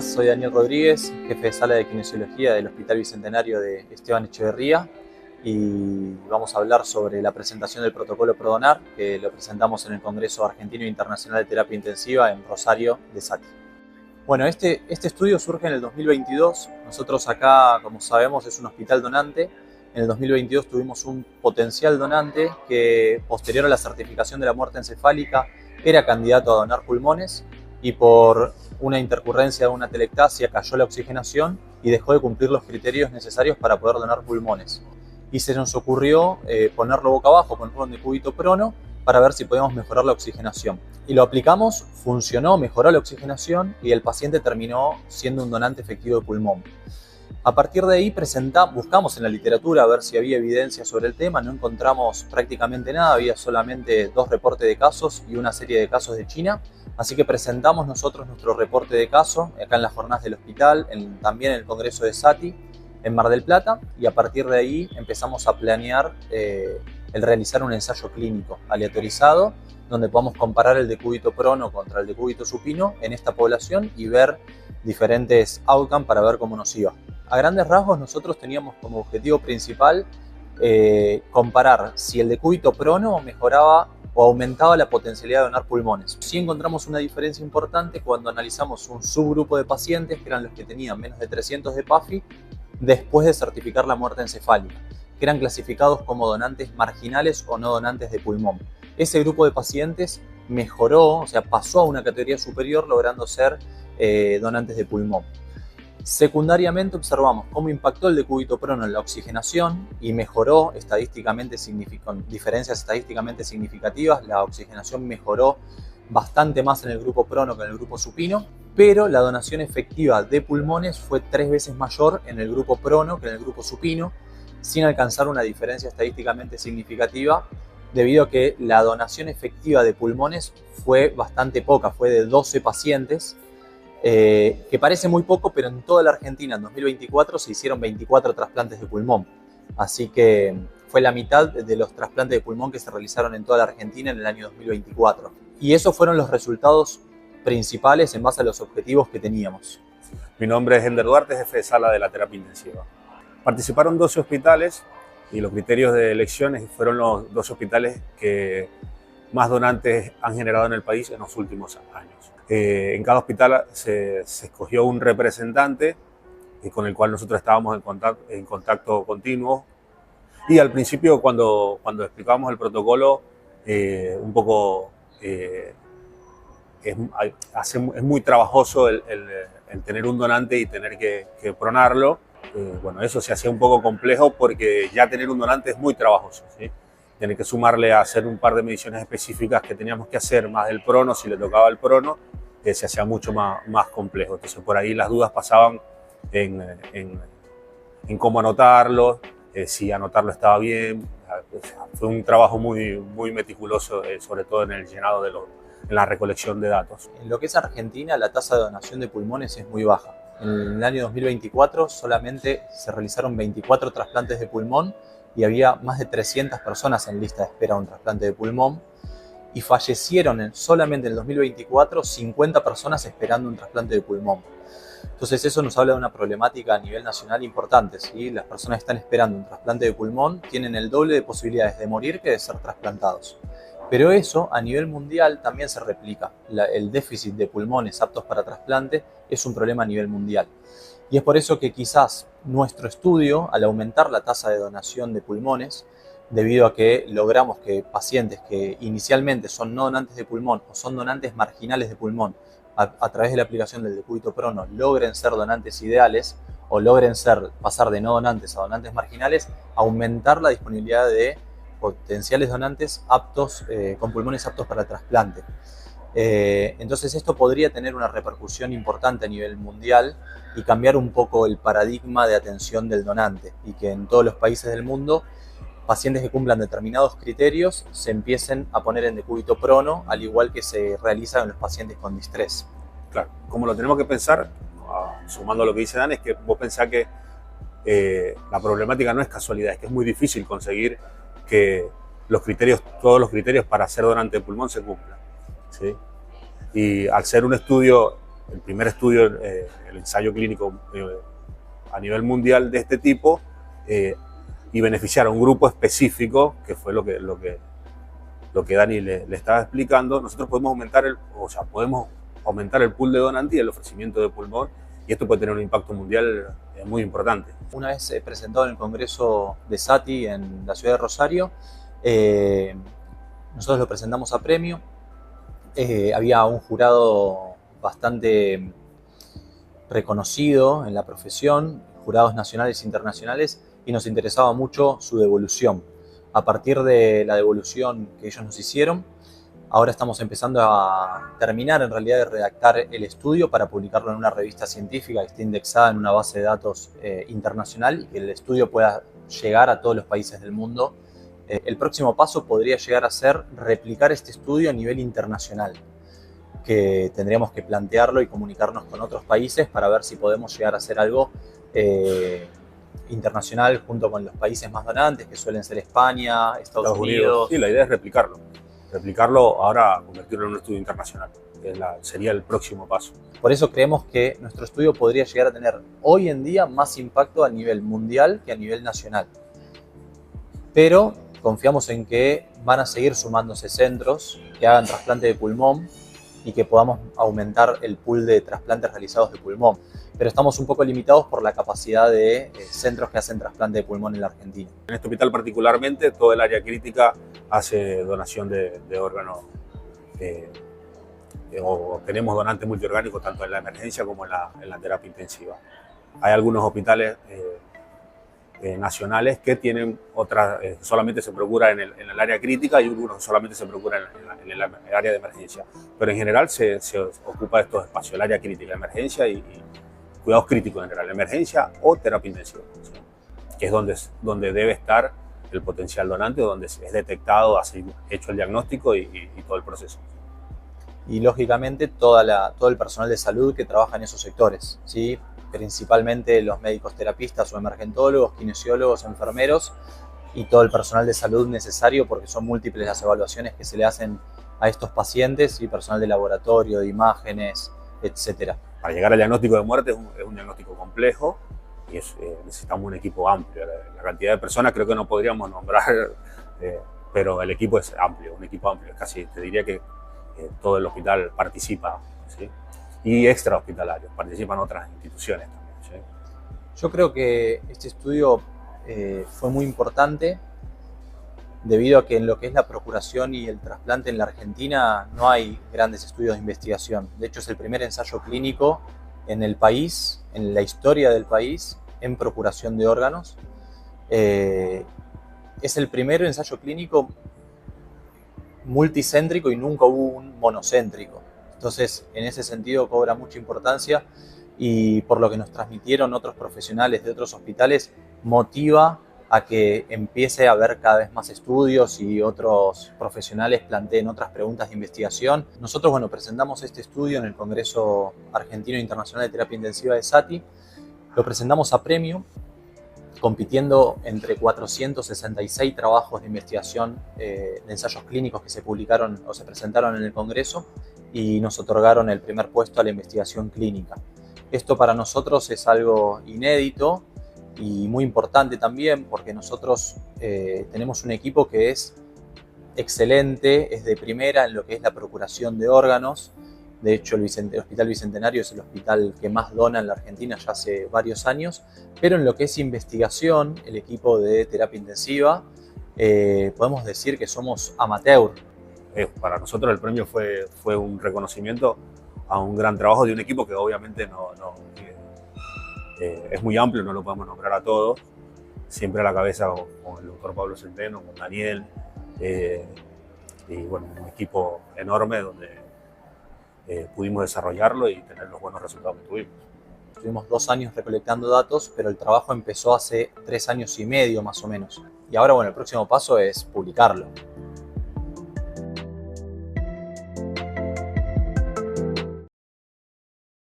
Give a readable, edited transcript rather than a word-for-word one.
Soy Daniel Rodríguez, jefe de sala de kinesiología del Hospital Bicentenario de Esteban Echeverría, y vamos a hablar sobre la presentación del protocolo ProDonar, que lo presentamos en el Congreso Argentino Internacional de Terapia Intensiva en Rosario de Sati. Bueno, este estudio surge en el 2022. Nosotros acá, como sabemos, es un hospital donante. En el 2022 tuvimos un potencial donante que, posterior a la certificación de la muerte encefálica, era candidato a donar pulmones, y por una intercurrencia de una telectasia cayó la oxigenación y dejó de cumplir los criterios necesarios para poder donar pulmones. Y se nos ocurrió ponerlo boca abajo con un decúbito prono para ver si podíamos mejorar la oxigenación. Y lo aplicamos, funcionó, mejoró la oxigenación y el paciente terminó siendo un donante efectivo de pulmón. A partir de ahí buscamos en la literatura a ver si había evidencia sobre el tema. No encontramos prácticamente nada, había solamente 2 reportes de casos y una serie de casos de China. Así que presentamos nosotros nuestro reporte de caso acá en las jornadas del hospital, también en el Congreso de Sati, en Mar del Plata, y a partir de ahí empezamos a planear el realizar un ensayo clínico aleatorizado, donde podamos comparar el decúbito prono contra el decúbito supino en esta población y ver diferentes outcomes para ver cómo nos iba. A grandes rasgos, nosotros teníamos como objetivo principal comparar si el decúbito prono mejoraba o aumentaba la potencialidad de donar pulmones. Sí encontramos una diferencia importante cuando analizamos un subgrupo de pacientes, que eran los que tenían menos de 300 de PAFI, después de certificar la muerte encefálica, que eran clasificados como donantes marginales o no donantes de pulmón. Ese grupo de pacientes mejoró, o sea, pasó a una categoría superior, logrando ser donantes de pulmón. Secundariamente observamos cómo impactó el decúbito prono en la oxigenación y mejoró estadísticamente, con diferencias estadísticamente significativas. La oxigenación mejoró bastante más en el grupo prono que en el grupo supino, pero la donación efectiva de pulmones fue 3 veces mayor en el grupo prono que en el grupo supino, sin alcanzar una diferencia estadísticamente significativa, debido a que la donación efectiva de pulmones fue bastante poca, fue de 12 pacientes, que parece muy poco, pero en toda la Argentina en 2024 se hicieron 24 trasplantes de pulmón. Así que fue la mitad de los trasplantes de pulmón que se realizaron en toda la Argentina en el año 2024. Y esos fueron los resultados principales en base a los objetivos que teníamos. Mi nombre es Ender Duarte, jefe de sala de la terapia intensiva. Participaron 12 hospitales y los criterios de elecciones fueron los 12 hospitales que más donantes han generado en el país en los últimos años. En cada hospital se escogió un representante con el cual nosotros estábamos en contacto continuo, y al principio cuando explicábamos el protocolo un poco es muy trabajoso el tener un donante y tener que pronarlo. Bueno, eso se hacía un poco complejo porque ya tener un donante es muy trabajoso, ¿sí? Tener que sumarle a hacer un par de mediciones específicas que teníamos que hacer, más del prono, si le tocaba el prono, se hacía mucho más complejo. Entonces por ahí las dudas pasaban en cómo anotarlo, si anotarlo estaba bien. Fue un trabajo muy meticuloso, sobre todo en el llenado en la recolección de datos. En lo que es Argentina, la tasa de donación de pulmones es muy baja. En el año 2024 solamente se realizaron 24 trasplantes de pulmón y había más de 300 personas en lista de espera a un trasplante de pulmón, y fallecieron solamente en el 2024 50 personas esperando un trasplante de pulmón. Entonces eso nos habla de una problemática a nivel nacional importante, ¿sí? Las personas que están esperando un trasplante de pulmón tienen el doble de posibilidades de morir que de ser trasplantados. Pero eso a nivel mundial también se replica. El déficit de pulmones aptos para trasplante es un problema a nivel mundial. Y es por eso que quizás nuestro estudio, al aumentar la tasa de donación de pulmones, debido a que logramos que pacientes que inicialmente son no donantes de pulmón o son donantes marginales de pulmón, a través de la aplicación del decúbito prono logren ser donantes ideales o logren pasar de no donantes a donantes marginales, aumentar la disponibilidad de potenciales donantes aptos, con pulmones aptos para trasplante. Entonces esto podría tener una repercusión importante a nivel mundial y cambiar un poco el paradigma de atención del donante, y que en todos los países del mundo pacientes que cumplan determinados criterios se empiecen a poner en decúbito prono, al igual que se realiza en los pacientes con distrés. Claro, como lo tenemos que pensar, sumando a lo que dice Dan, es que vos pensás que la problemática no es casualidad, es que es muy difícil conseguir que todos los criterios para ser donante de pulmón se cumplan, ¿sí? Y al ser un estudio el primer estudio, el ensayo clínico a nivel mundial de este tipo, y beneficiar a un grupo específico, que fue lo que Dani le estaba explicando. Nosotros podemos aumentar el pool de donantes y el ofrecimiento de pulmón, y esto puede tener un impacto mundial muy importante. Una vez presentado en el Congreso de SATI en la ciudad de Rosario, nosotros lo presentamos a premio. Había un jurado bastante reconocido en la profesión, jurados nacionales e internacionales, y nos interesaba mucho su devolución. A partir de la devolución que ellos nos hicieron, ahora estamos empezando a terminar en realidad de redactar el estudio para publicarlo en una revista científica que esté indexada en una base de datos internacional y que el estudio pueda llegar a todos los países del mundo. El próximo paso podría llegar a ser replicar este estudio a nivel internacional, que tendríamos que plantearlo y comunicarnos con otros países para ver si podemos llegar a hacer algo internacional junto con los países más donantes, que suelen ser España, Estados Unidos. Sí, la idea es replicarlo ahora, convertirlo en un estudio internacional, que sería el próximo paso. Por eso creemos que nuestro estudio podría llegar a tener hoy en día más impacto a nivel mundial que a nivel nacional. Pero confiamos en que van a seguir sumándose centros que hagan trasplante de pulmón y que podamos aumentar el pool de trasplantes realizados de pulmón. Pero estamos un poco limitados por la capacidad de centros que hacen trasplante de pulmón en la Argentina. En este hospital particularmente, todo el área crítica hace donación de órganos, o tenemos donantes multiorgánicos tanto en la emergencia como en la terapia intensiva. Hay algunos hospitales nacionales que tienen otras, solamente se procura en el área crítica, y algunos solamente se procura en el área de emergencia. Pero en general se ocupa de estos espacios, el área crítica, emergencia y cuidados críticos en general, emergencia o terapia intensiva, ¿sí? Que es donde debe estar el potencial donante, donde es detectado, hecho el diagnóstico y todo el proceso. Y lógicamente todo el personal de salud que trabaja en esos sectores, ¿sí? Principalmente los médicos terapistas o emergentólogos, kinesiólogos, enfermeros y todo el personal de salud necesario, porque son múltiples las evaluaciones que se le hacen a estos pacientes, y personal de laboratorio, de imágenes, etcétera. Para llegar al diagnóstico de muerte es un diagnóstico complejo y necesitamos un equipo amplio. La cantidad de personas creo que no podríamos nombrar, pero el equipo es amplio, un equipo amplio. Casi te diría que todo el hospital participa, ¿sí? Y extra hospitalarios, participan otras instituciones también, ¿sí? Yo creo que este estudio fue muy importante debido a que en lo que es la procuración y el trasplante en la Argentina no hay grandes estudios de investigación. De hecho, es el primer ensayo clínico en el país, en la historia del país, en procuración de órganos. Es el primer ensayo clínico multicéntrico y nunca hubo un monocéntrico. Entonces, en ese sentido cobra mucha importancia, y por lo que nos transmitieron otros profesionales de otros hospitales, motiva a que empiece a haber cada vez más estudios y otros profesionales planteen otras preguntas de investigación. Nosotros, presentamos este estudio en el Congreso Argentino Internacional de Terapia Intensiva de SATI. Lo presentamos a premio, compitiendo entre 466 trabajos de investigación de ensayos clínicos que se publicaron o se presentaron en el Congreso, y nos otorgaron el primer puesto a la investigación clínica. Esto para nosotros es algo inédito y muy importante también, porque nosotros tenemos un equipo que es excelente, es de primera en lo que es la procuración de órganos. De hecho, el Hospital Bicentenario es el hospital que más dona en la Argentina ya hace varios años, pero en lo que es investigación, el equipo de terapia intensiva, podemos decir que somos amateur. Para nosotros el premio fue un reconocimiento a un gran trabajo de un equipo que obviamente es muy amplio, no lo podemos nombrar a todos, siempre a la cabeza con el doctor Pablo Centeno, con Daniel, y un equipo enorme donde pudimos desarrollarlo y tener los buenos resultados que tuvimos. Estuvimos 2 años recolectando datos, pero el trabajo empezó hace 3 años y medio más o menos. Y ahora, el próximo paso es publicarlo.